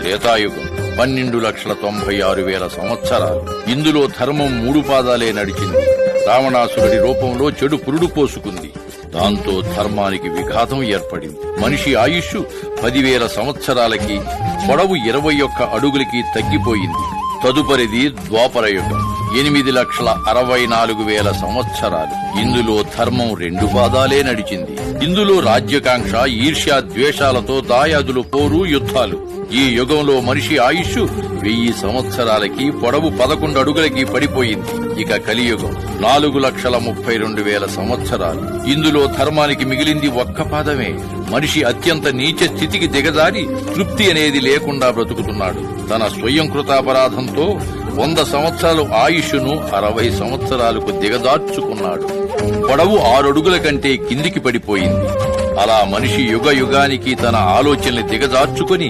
త్రేతాయుగం 12,96,000 సంవత్సరాలు. ఇందులో ధర్మం 3 పాదాలే నడిచింది. రావణాసురుడి రూపంలో చెడు పురుడు పోసుకుంది. దాంతో ధర్మానికి విఘాతం ఏర్పడింది. మనిషి ఆయుష్ 10,000 సంవత్సరాలకి, పొడవు 21 అడుగులకి తగ్గిపోయింది. తదుపరిది ద్వాపరయుగం 8,64,000 సంవత్సరాలు. ఇందులో ధర్మం 2 పాదాలే నడిచింది. ఇందులో రాజ్యకాంక్ష, ఈర్ష్య, ద్వేషాలతో దాయాదులు, పోరు, యుద్ధాలు. ఈ యుగంలో మనిషి ఆయుష్ 1000 సంవత్సరాలకి, పొడవు 11 అడుగులకి పడిపోయింది. ఇక కలియుగం 4,32,000 సంవత్సరాలు. ఇందులో ధర్మానికి మిగిలింది 1 పాదమే. మనిషి అత్యంత నీచ స్థితికి దిగజారి తృప్తి అనేది లేకుండా బ్రతుకుతున్నాడు. తన స్వయం కృతాపరాధంతో 100 సంవత్సరాలు ఆయుష్ను 60 సంవత్సరాలకు దిగజార్చుకున్నాడు. పొడవు 6 అడుగుల కంటే కిందికి పడిపోయింది. అలా మనిషి యుగ యుగానికి తన ఆలోచనల్ని దిగజార్చుకుని